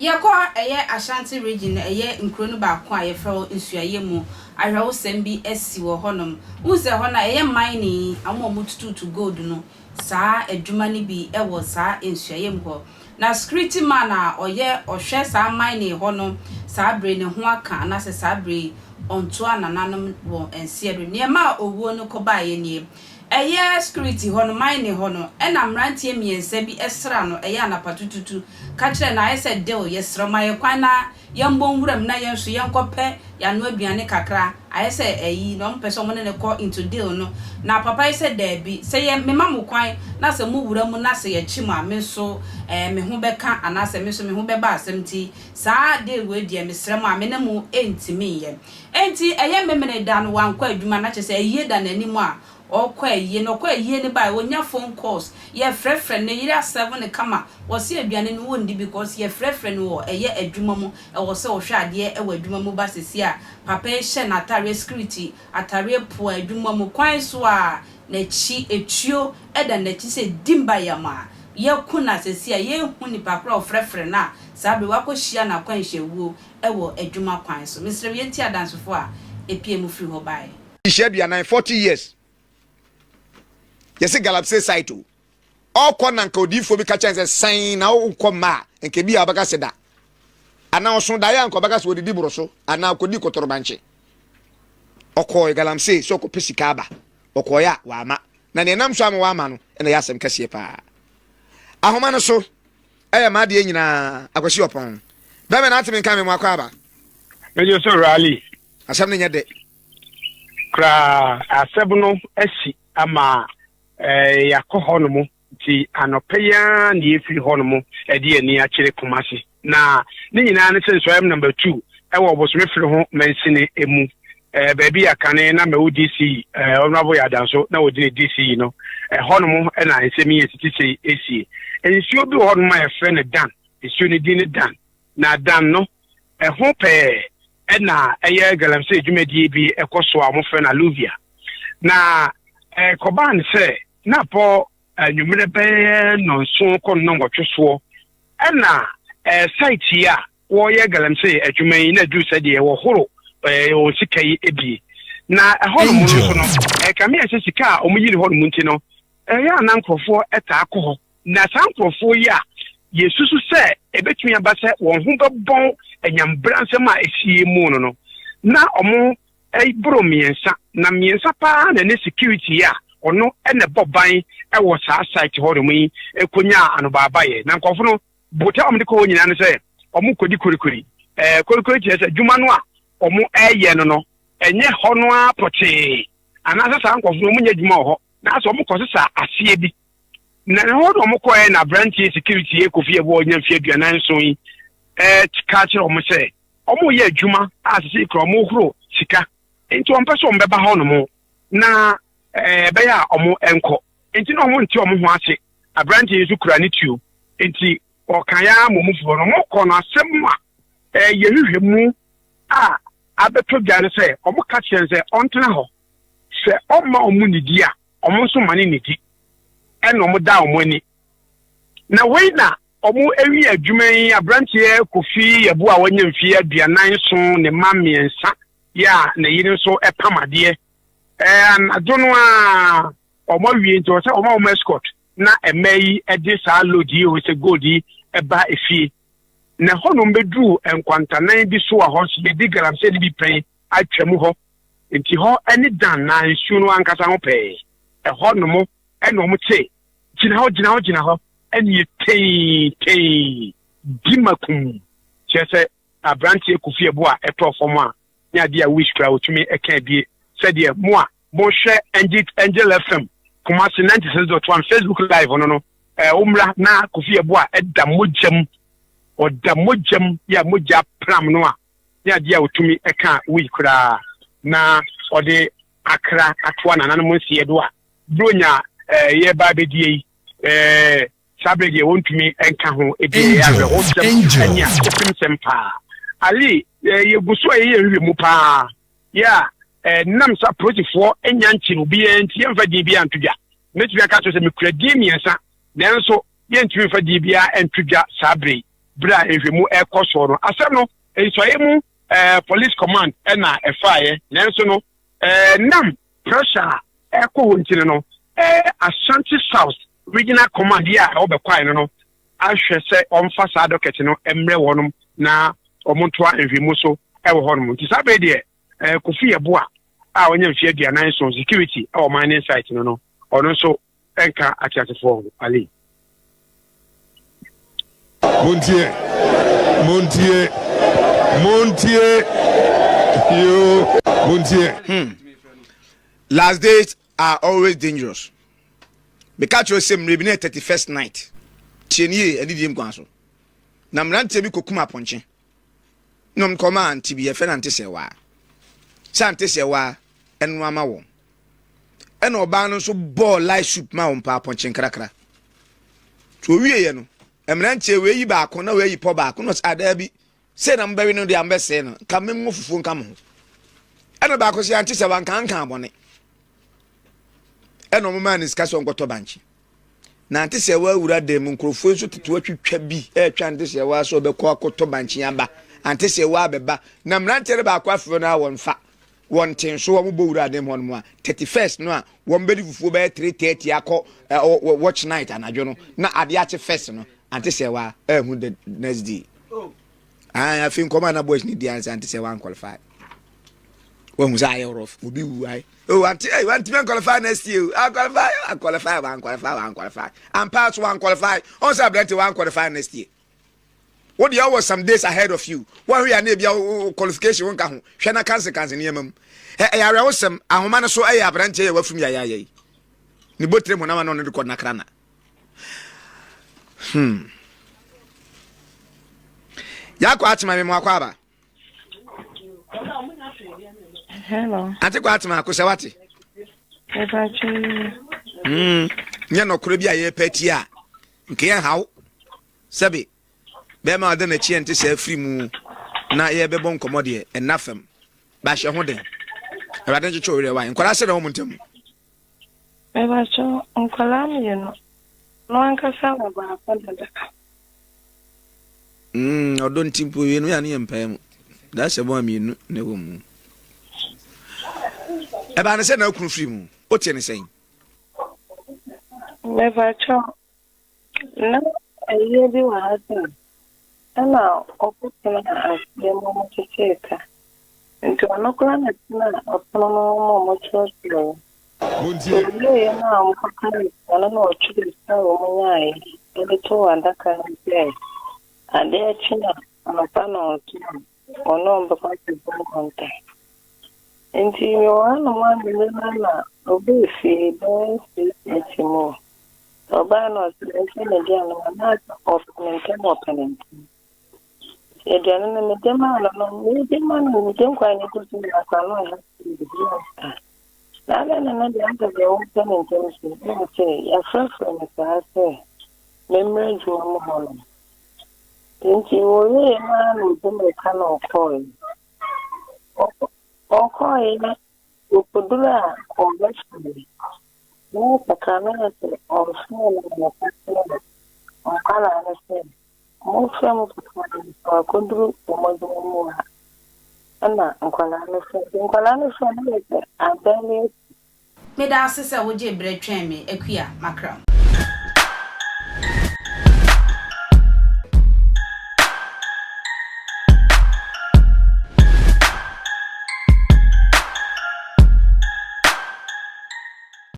Yako Ashanti region nkuro ba kwa ye fra nsuaye mu ahwewo sembi esi wo honom unse hona mining amo mututu to gold no saa adwuma ni bi wo saa nsuaye mu ho na security man a ohwe saa mining honom saa bre ne ho aka na saa bre onto anananom wo ense bre ne ma owuo no koba ye nie security hono mining hono ena mrantie miensa bi esra no anapatututu ka kire na ayese deal yesra maye kwan na yembon wuram na yenso yenkope ya no aduane kakra ayese no mpeso mo ne ko into deal no na papa yese debi se ye mema mo kwan na se mu wuram na se ye chima me so me ho beka anase me so me ho beba asemti saa deal we die mesra mo amene mu entimi ye enti memene dan wankwa adwuma na chese da nanimu a okwaye no kwaye ne bai wonya phone calls ye frefre ne yira 7 ne kama wo se aduane no wondi because ye frefre no wo adwuma mu wo se wo hwa ade adwuma mu basesi a papa hye na atare security atare po adwuma mu kwan so a na chi etuo eda na chi se dimba yama ye kuna sesi a ye hu ni pakra frefre na sabe wakohia na kwan hyewu wo adwuma kwan so misre ye ti adansofo a epie mu free ho bai ishedua 40 years. Yes, Galapse Saito. All corner codifo be catching a sign now come ma and can be abacaseda. And now soon Diane Cobacas with the Dibroso, and now could Nico Torbanche. Oko Galamse, Soko Pisicaba, Okoya, Wama, Nanam Sam Waman, and the Yasam Cassiepa. Ahomano so, I am Adiana, I was your upon. Baman Atim coming Wakaba. Major so rally. As something at the Cra a sebuno esi ama. Yako honomu ti anopeya ni efiri honomu edi ani akire kumasi na ni nyina ne senso am number 2 ewo obosome firi ho mensini emu baabi akane na me ODC honorable yadanso na wodi DC no honomu na ensemi yesiti esi ensuo bi honomu ya frɛ ne dan ensuo ne di ne dan na dan no ho pe na galamse dwumadi bi ekoso a mo frɛ na Luvia na koban se na po nwumre be no so ko no ngotweso na site ya wo ye galamse adwuman na du se de wo horo o sikai ebi na hono mu no no kame ya sika o mu yiri hono mu nti no ya na nkrofo eta akọ na san nkrofo ya yesusu se ebetumi aba se won ho bebon anyambransem a esie mu no no na omo bro miensa na miensa pa na ne security ya ono ene boban wo saa site ho mu yi ekonya anobabaye na nkofo no bota omde ko nyina ne se omo kodi korikori korikori ti se dwuma no a omo eye no enye ho no a pote anasa saa nkofo no munya dwuma ho na so omo kosesa asie bi na ho do omo ko na branch security ekofi ebo onya mfie aduanan so yi ka kire omo se omo ye dwuma asese kro omo huro sika enti on pese on beba ho no mo na beya omo enko enti no omo nti omo ho ase abranti yesu kura ne tuo enti okanya momufo no mo ko no asem a yehwehwe mu a abeto gane se omo ka kyense ontena ho se omma omo nidi a omo nso mane nidi eno omo da omo ani na we na omo ewi adwuman abranti kofi yebu a wanya mfie aduanan so ne mamiensa ya na yiri nso epamade adono a omo wie nti o se omo escort na emai edi sa lodi o se godi eba efie na hono mbedru enkwantanan bi so a ho se di galamse di bi pen atwam ho nti ho eni dan na nsu no ankasa ho pe hono mo eno mo che gina ho eni tei dimakum chese abranti ekufie bo a eprofom a nya dia wish kra otumi eka bie said ye mo share Angel FM kuma 96.1 Facebook live no umra na kufie bo a eda mojam ya moja pram no a nya dia otumi eka wish kra na ode akra atwa na nanom nsie do a bronya ye ba bedie sabrege wontumi enka ho ebi ya ho anya opim sempa ali yeguso ye mu pa ya nam sa project for enya nchi no bi enti yemfa di bia ntudwa metu aka so se mekura di miensa nanso ye ntumi fa di bia entudwa sabre bra ehwemu ekoso no asem no ensoye mu police command na efaye nenso no nam pressure eko ntine no Ashanti South regional command ya obekwan no ahwe se omfa sa docket no emre wonum na omontoa ehwemu so ewo honum nti sabe de kofi eboa a onye mfie aduanan so security our mining site no ono so enka atiatefo ali Montier you Montier last days are always dangerous because you say maybe 31st night tienie edi dim kwanso na mrante bi kokuma ponche nom koma anti bi efe na ante sewa sante sewa enu ama wo ena oba no so ball light soup ma wo pa ponche nkrakra to wie ye no emrante we yi ba ko na we yi po ba ko no ada bi se na mbawi no de ambese no kamem fufu nka mo ena ba ko se ante sewa nkan abone ena mo man iska so ngoto banchi na ante sewa awura dem nkrofo so tetu atwitwa bi etwa ante sewa so obekọ akoto banchi aba ante sewa beba na mrante ba ko afro na wonfa wonten so wo bo wura dem hon mo a 31st no a won bedi fufu be 3:30 akọ watch night anadwo no na ade ache first no ante sewa hu the next day I think come na boys need the answer ante sewa qualify wo mu say rough obi wu ai want to qualify next year I qualify and pass one qualify on say plenty one qualify next year. What the was some days ahead of you. One we are near qualification won ka ho. Hwe na cancer near mum. Ya awosem ahoma no so abranche wa fum ya. Ni botre mo na no record na krana. Ya kwa atima me mo akwa ba. Hello. Ante kwa atima ko se wate. Nya no koro bi aye pati a. Nke ya hawo. Sabi. Be ma de na chi ente se afri mu na ye be bon komode enafem. Ba hye ho den. Abade nche chowere wa. Nkwara se na wo ntem. Me ba cho nkwala mi no. No anka sa wa ba fa da. Odon timpo we no ya ne empem. Da se bo aminu ne wo mu. Eba ne se na okunu fri mu. O tie ne sen. Me ba cho na aye bi wa hata. Ana oputela asemo mutcheka. Nti wanokula na tina opono mo chocho. Ndio yana mpakani ana no chukile sawa mnyai. Ile to andaka nje. Ade china anapana tu. Onomba kwa konta. Nti yohana mwambile na obisi etimo. Obano sile dia na manata of maintain opening. Ediana na medema no medema no medem kwa ni kusi na kwano ya. Na dia anta de opening tension. No say ya frafra na say. Memory ju mo hono. Nti wole ma no de kano call. Okay na upodula conversation. No pakana se orfo na pakana. Okala na se. Mo framo kwa kondru omozo mo ana nkwala no so na abele me da asese wo je bre twen me akua makram